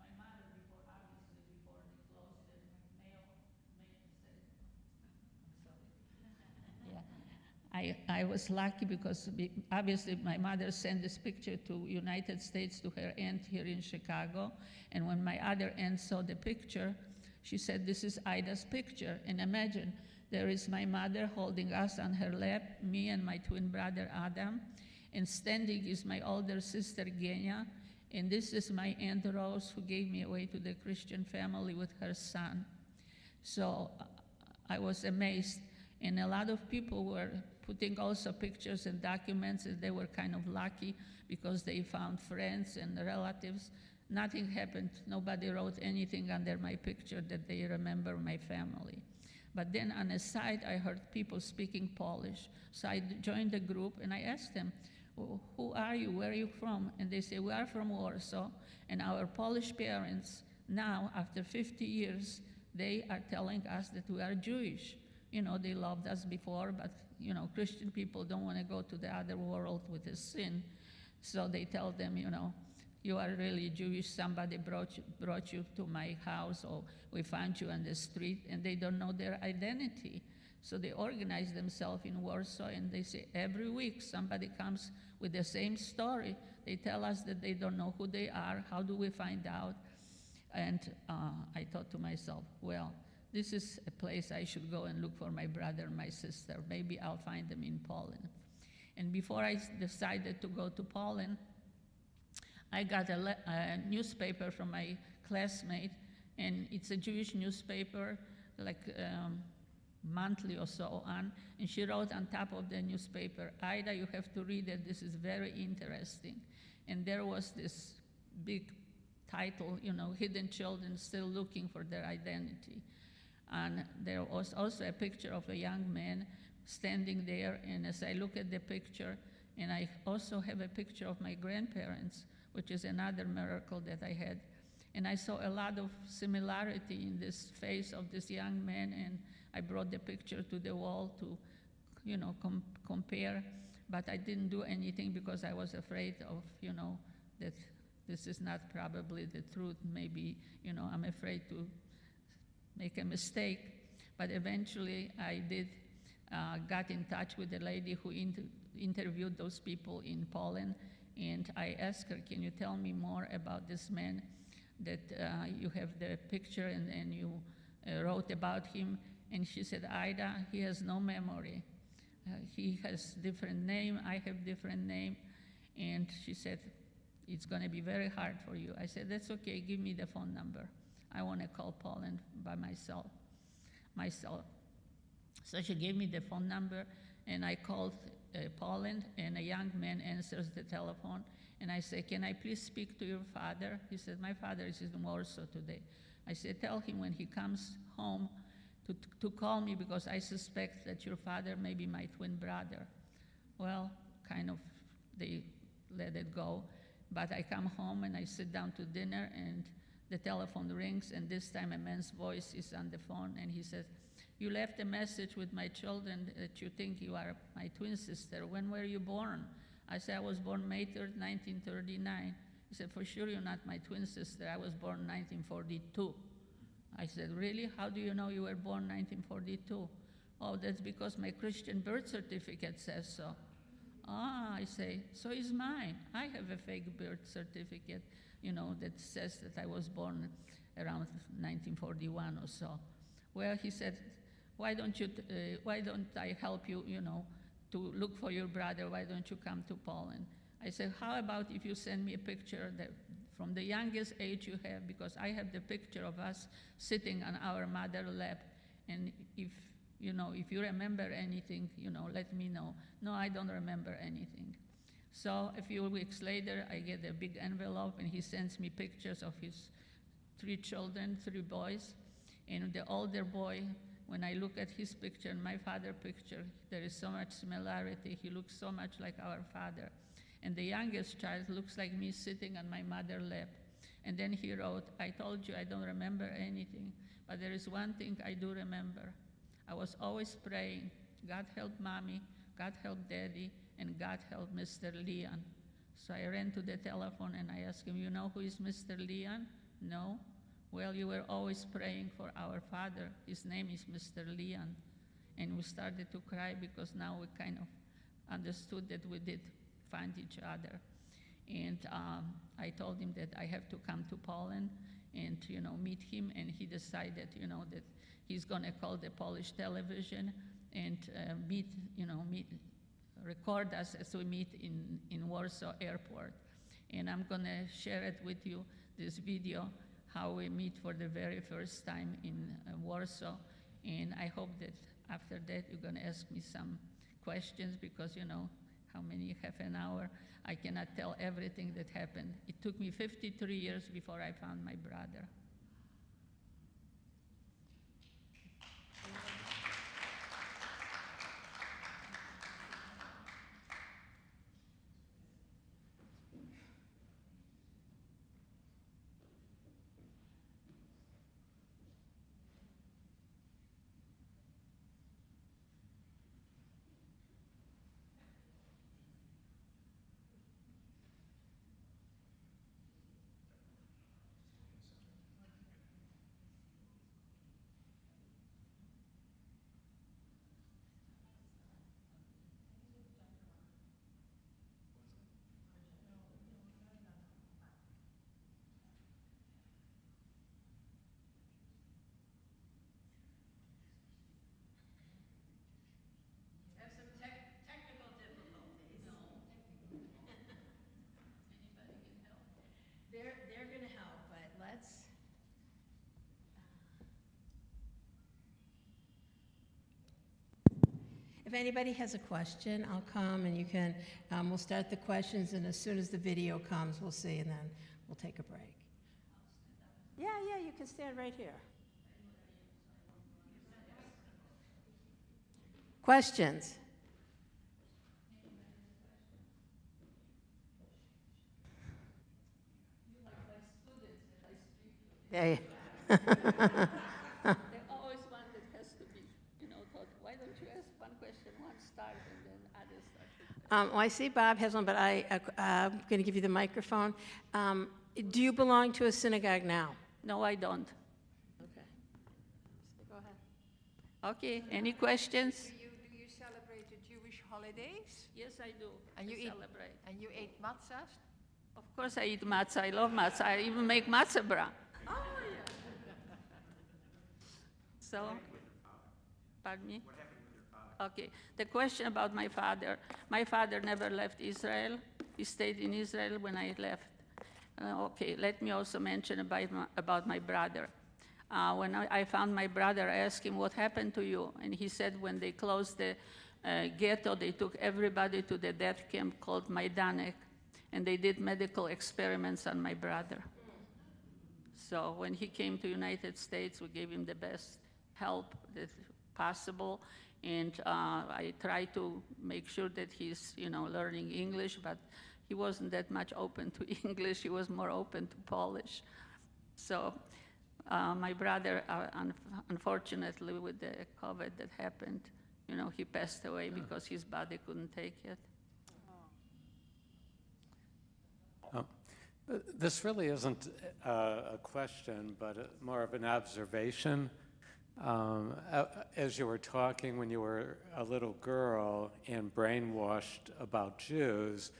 My mother, before they closed it, mail said, I'm sorry. I was lucky because obviously my mother sent this picture to United States to her aunt here in Chicago. And when my other aunt saw the picture, she said, "This is Ida's picture." And imagine, there is my mother holding us on her lap, me and my twin brother Adam, and standing is my older sister Genya, and this is my Aunt Rose, who gave me away to the Christian family with her son. So I was amazed, and a lot of people were putting also pictures and documents, and they were kind of lucky because they found friends and relatives. Nothing happened, nobody wrote anything under my picture that they remember my family. But then on the side, I heard people speaking Polish. So I joined the group, and I asked them, "Who are you? Where are you from?" And they say, "We are from Warsaw." And our Polish parents, now, after 50 years, they are telling us that we are Jewish. They loved us before, but, Christian people don't want to go to the other world with the sin. So they tell them, "You are really Jewish. Somebody brought you to my house, or we found you on the street," and they don't know their identity. So they organize themselves in Warsaw, and they say every week somebody comes with the same story. They tell us that they don't know who they are. How do we find out? And I thought to myself, well, this is a place I should go and look for my brother and my sister. Maybe I'll find them in Poland. And before I decided to go to Poland, I got a newspaper from my classmate, and it's a Jewish newspaper, like monthly or so on, and she wrote on top of the newspaper, "Ida, you have to read it, this is very interesting." And there was this big title, "Hidden Children Still Looking for Their Identity." And there was also a picture of a young man standing there, and as I look at the picture, and I also have a picture of my grandparents, which is another miracle that I had. And I saw a lot of similarity in this face of this young man, and I brought the picture to the wall to, compare. But I didn't do anything because I was afraid of, that this is not probably the truth. Maybe, I'm afraid to make a mistake. But eventually I did got in touch with the lady who interviewed those people in Poland, and I asked her, can you tell me more about this man that you have the picture and you wrote about him? And she said, Ida, he has no memory. He has different name, I have different name. And she said, it's gonna be very hard for you. I said, that's okay, give me the phone number. I wanna call Poland by myself. So she gave me the phone number, and I called Poland, and a young man answers the telephone, and I say, can I please speak to your father? He said, my father is in Warsaw today. I said, tell him when he comes home to call me, because I suspect that your father may be my twin brother. Well, kind of, they let it go, but I come home and I sit down to dinner, and the telephone rings, and this time a man's voice is on the phone, and he says, you left a message with my children that you think you are my twin sister. When were you born? I said, I was born May 3rd, 1939. He said, for sure you're not my twin sister. I was born 1942. I said, really? How do you know you were born 1942? Oh, that's because my Christian birth certificate says so. Ah, I say, so is mine. I have a fake birth certificate, that says that I was born around 1941 or so. Well, he said, why don't I help you, to look for your brother? Why don't you come to Poland? I said, how about if you send me a picture from the youngest age you have, because I have the picture of us sitting on our mother's lap, and if you remember anything, let me know. No, I don't remember anything. So a few weeks later, I get a big envelope, and he sends me pictures of his 3 children, 3 boys. And the older boy, when I look at his picture and my father's picture, there is so much similarity. He looks so much like our father. And the youngest child looks like me sitting on my mother's lap. And then he wrote, I told you I don't remember anything, but there is one thing I do remember. I was always praying, God help mommy, God help daddy, and God help Mr. Leon. So I ran to the telephone and I asked him, you know who is Mr. Leon? No. Well, you were always praying for our father. His name is Mr. Leon. And we started to cry because now we kind of understood that we did find each other. And I told him that I have to come to Poland and meet him, and he decided that he's going to call the Polish television and record us as we meet in Warsaw Airport. And I'm going to share it with you, this video, how we meet for the very first time in Warsaw. And I hope that after that you're going to ask me some questions, because how many, half an hour, I cannot tell everything that happened. It took me 53 years before I found my brother. They're going to help, but let's. If anybody has a question, I'll come and you can. We'll start the questions, and as soon as the video comes, we'll see, and then we'll take a break. Yeah, you can stand right here. Questions? There. They always want it has to be, thought, why don't you ask one question, one start, and then others start. Well, I see Bob has one, but I'm going to give you the microphone. Do you belong to a synagogue now? No, I don't. Okay. Okay, any questions? Do you celebrate the Jewish holidays? Yes, I do. And you I eat- celebrate. And you ate matzahs? Of course I eat matzah. I love matzah. I even make matzah bra. Oh, yeah. So, pardon me? What happened with your father? Okay, the question about my father never left Israel. He stayed in Israel when I left. Okay, let me also mention about my brother. When I found my brother, I asked him, what happened to you? And he said when they closed the ghetto, they took everybody to the death camp called Majdanek, and they did medical experiments on my brother. So when he came to United States, we gave him the best help that possible, and I tried to make sure that he's, learning English, but he wasn't that much open to English. He was more open to Polish. So my brother, unfortunately, with the COVID that happened, he passed away because his body couldn't take it. This really isn't a question, but more of an observation. As you were talking when you were a little girl and brainwashed about Jews,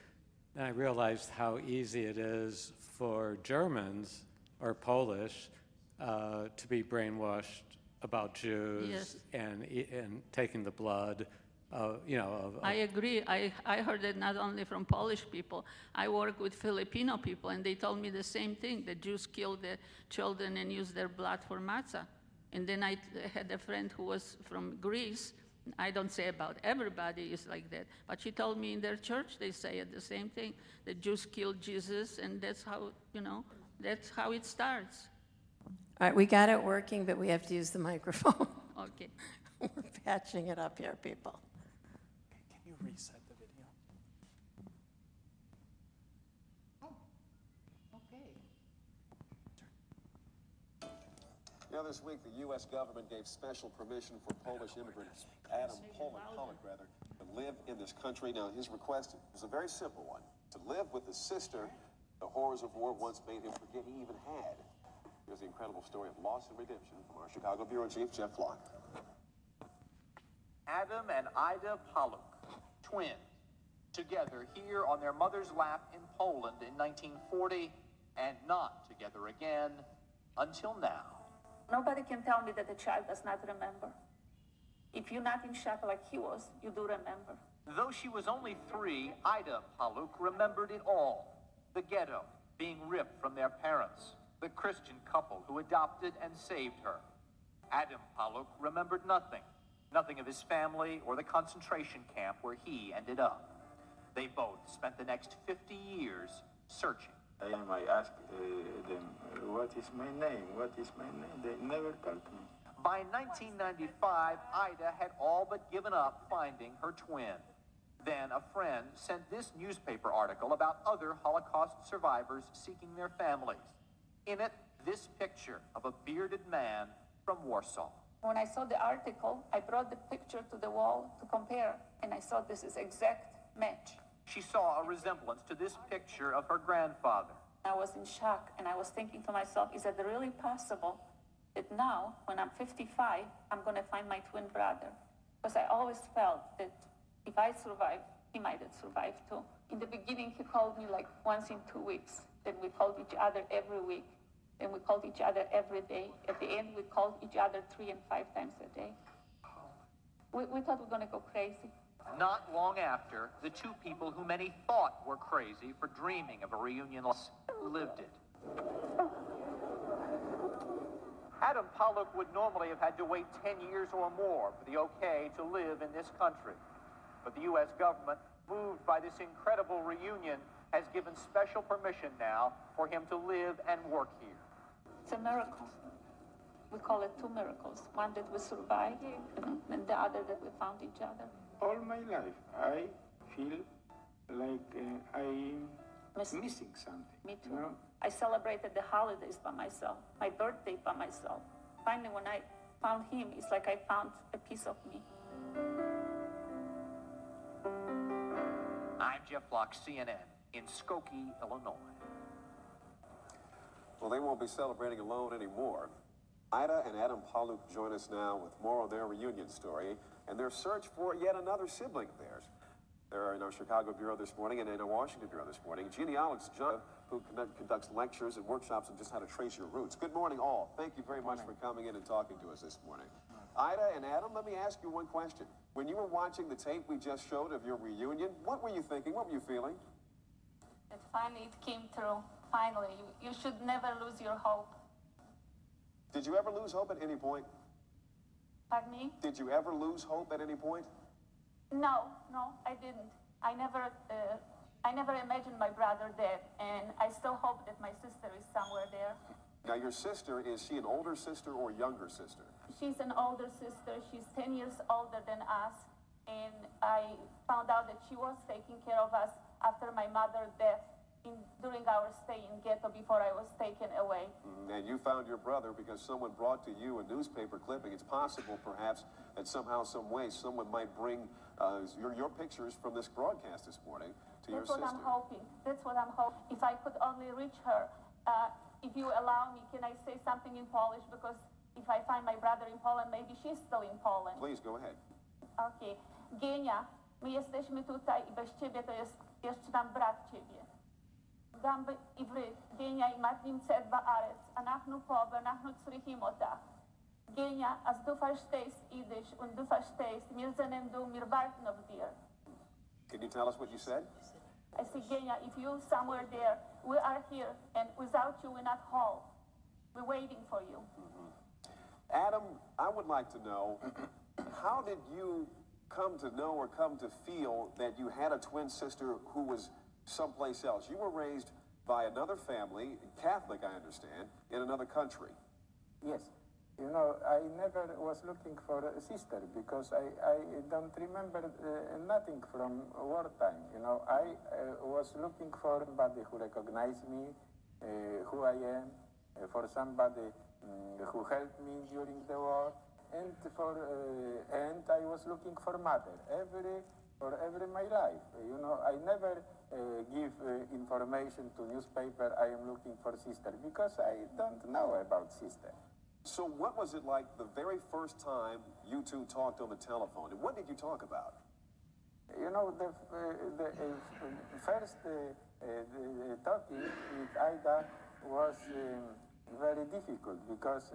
I realized how easy it is for Germans or Polish to be brainwashed about Jews. Yes. and taking the blood. I agree. I heard it not only from Polish people. I work with Filipino people, and they told me the same thing. The Jews killed the children and used their blood for matzah. And then I had a friend who was from Greece. I don't say about everybody is like that, but she told me in their church they say it the same thing. The Jews killed Jesus, and that's how, that's how it starts. All right, we got it working, but we have to use the microphone. Okay. We're patching it up here, people. Can you reset the video? Okay. This week, the U.S. government gave special permission for Polish immigrant Adam Paluch to live in this country. Now, his request is a very simple one: to live with the sister the horrors of war once made him forget he even had. Here's the incredible story of loss and redemption from our Chicago Bureau Chief, Jeff Flock. Adam and Ida Paluch, twins, together here on their mother's lap in Poland in 1940, and not together again until now. Nobody can tell me that the child does not remember. If you're not in shock like he was, you do remember. Though she was only 3, Ida Paluch remembered it all. The ghetto, being ripped from their parents, the Christian couple who adopted and saved her. Adam Paluch remembered nothing. Nothing of his family or the concentration camp where he ended up. They both spent the next 50 years searching. I asked them, what is my name? What is my name? They never told me. By 1995, Ida had all but given up finding her twin. Then a friend sent this newspaper article about other Holocaust survivors seeking their families. In it, this picture of a bearded man from Warsaw. When I saw the article, I brought the picture to the wall to compare, and I saw this is exact match. She saw a resemblance to this picture of her grandfather. I was in shock, and I was thinking to myself, is it really possible that now, when I'm 55, I'm going to find my twin brother? Because I always felt that if I survive, he might have survived too. In the beginning, he called me like once in 2 weeks. Then we called each other every week. Then we called each other every day. At the end, we called each other 3 and 5 times a day. We thought we were going to go crazy. Not long after, the two people who many thought were crazy for dreaming of a reunion lived it. Adam Paluch would normally have had to wait 10 years or more for the okay to live in this country. But the U.S. government, moved by this incredible reunion, has given special permission now for him to live and work here. It's a miracle. We call it 2 miracles. One that we survived, and the other that we found each other. All my life, I feel like I'm missing something. Me too. You know? I celebrated the holidays by myself, my birthday by myself. Finally, when I found him, it's like I found a piece of me. I'm Jeff Flock, CNN, in Skokie, Illinois. Well, they won't be celebrating alone anymore. Ida and Adam Paluch join us now with more on their reunion story and their search for yet another sibling of theirs. They're in our Chicago Bureau this morning and in our Washington Bureau this morning. Genealogist John, who conducts lectures and workshops on just how to trace your roots. Good morning, all. Thank you very much for coming in and talking to us this morning. Ida and Adam, let me ask you one question. When you were watching the tape we just showed of your reunion, what were you thinking? What were you feeling? That finally it came through. Finally, you should never lose your hope. Did you ever lose hope at any point? Pardon me? Did you ever lose hope at any point? No, I didn't. I never imagined my brother dead, and I still hope that my sister is somewhere there. Now, your sister, is she an older sister or younger sister? She's an older sister. She's 10 years older than us, and I found out that she was taking care of us after my mother's death during our stay in ghetto before I was taken away. And you found your brother because someone brought to you a newspaper clipping. It's possible, perhaps, that somehow, some way, someone might bring your pictures from this broadcast this morning to your sister. That's what I'm hoping. That's what I'm hoping. If I could only reach her. If you allow me, can I say something in Polish? Because if I find my brother in Poland, maybe she's still in Poland. Please, go ahead. Okay. Genia, my jesteśmy tutaj I bez ciebie to jest jeszcze nam brak ciebie. Gamby Ivry, Genia I matnim C2 Arec, anachnu pobe, anachnu zrichim otach. Genia, as du verstehst Yiddish und du verstehst, mir sind du mir warten auf dir. Can you tell us what you said? I say, Genia, if you somewhere there, we are here, and without you, we're not whole. We're waiting for you. Adam, I would like to know, how did you come to know or come to feel that you had a twin sister who was someplace else? You were raised by another family, Catholic, I understand, in another country. Yes. You know, I never was looking for a sister because I don't remember nothing from wartime. You know, I was looking for somebody who recognized me, who I am, for somebody who helped me during the war, and I was looking for mother for every my life. You know, I never give information to newspaper. I am looking for sister because I don't know about sister. So what was it like the very first time you two talked on the telephone? And what did you talk about? You know, the first talking with Ida was very difficult because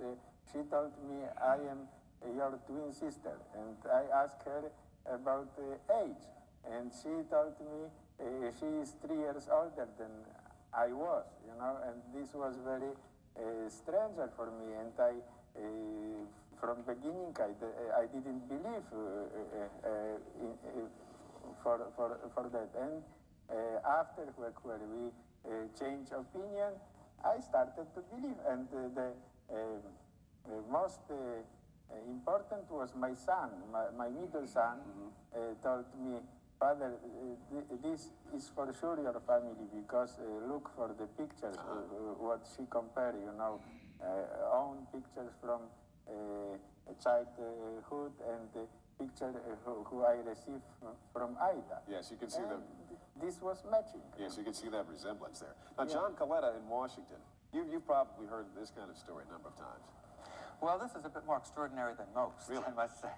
she told me I am your twin sister, and I asked her about age, and she told me she is 3 years older than I was, you know, and this was very stranger for me, and from beginning I didn't believe for that, and after when we changed opinion, I started to believe, and the most important was my son, my middle son, told me, Father, this is for sure your family because look for the pictures, what she compared, you know, own pictures from childhood and the picture who I received from Ida. Yes, you can see them. This was matching. Yes, you can see that resemblance there. Now, John Coletta in Washington, you've probably heard this kind of story a number of times. Well, this is a bit more extraordinary than most, really? I must say.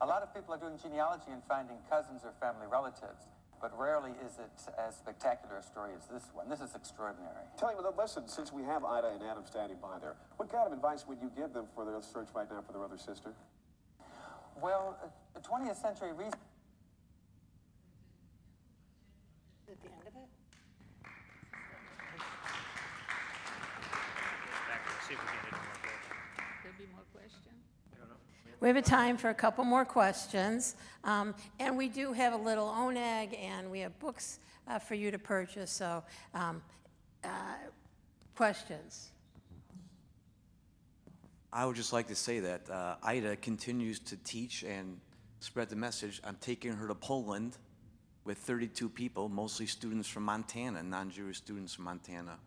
A lot of people are doing genealogy and finding cousins or family relatives, but rarely is it as spectacular a story as this one. This is extraordinary. Tell me, listen, since we have Ida and Adam standing by there, what kind of advice would you give them for their search right now for their other sister? Well, the 20th century research... At the end of it? See if we get any more questions. There'll be more questions. We have a time for a couple more questions. And we do have a little oneg, and we have books for you to purchase. So, questions? I would just like to say that Ida continues to teach and spread the message. I'm taking her to Poland with 32 people, mostly students from Montana, non-Jewish students from Montana.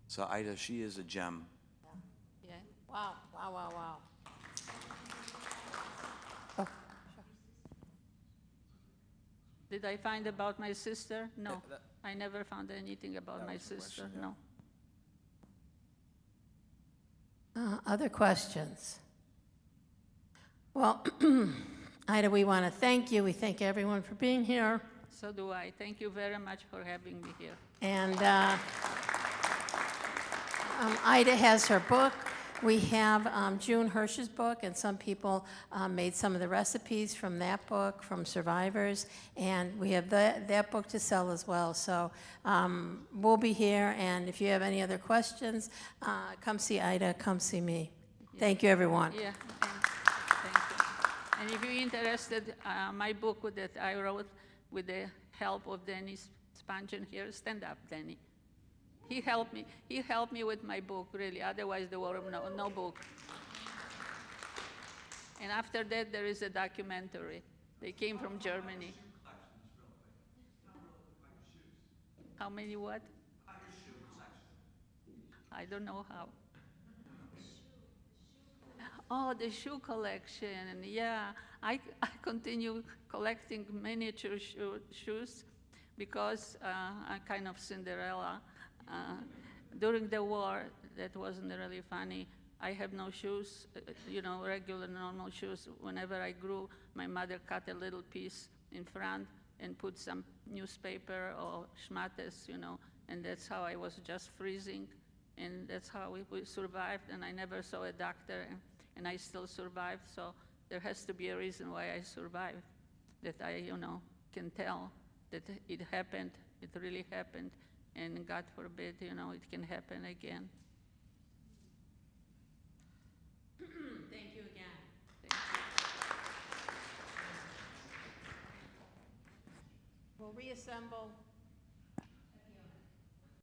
So Ida, she is a gem. Yeah. Wow. Oh. Did I find about my sister? No, I never found anything about my sister, no. Other questions? Well, Ida, we want to thank you. We thank everyone for being here. So do I. Thank you very much for having me here. And Ida has her book. We have June Hirsch's book, and some people made some of the recipes from that book, from survivors, and we have that book to sell as well. So we'll be here, and if you have any other questions, come see Ida, come see me. Yeah. Thank you, everyone. Yeah, thank you. And if you're interested, my book that I wrote with the help of Danny Spangen here, stand up, Danny. He helped me with my book, really. Otherwise, there were no book. And after that, there is a documentary. They came from Germany. How many what? I don't know how. Oh, the shoe collection. Yeah, I continue collecting miniature shoes because I'm kind of Cinderella. During the war, that wasn't really funny. I have no shoes, regular, normal shoes. Whenever I grew, my mother cut a little piece in front and put some newspaper or schmattes, and that's how I was just freezing, and that's how we survived, and I never saw a doctor, and I still survived, so there has to be a reason why I survived, that I, can tell that it happened, it really happened. And God forbid, it can happen again. Thank you again. Thank you. We'll reassemble.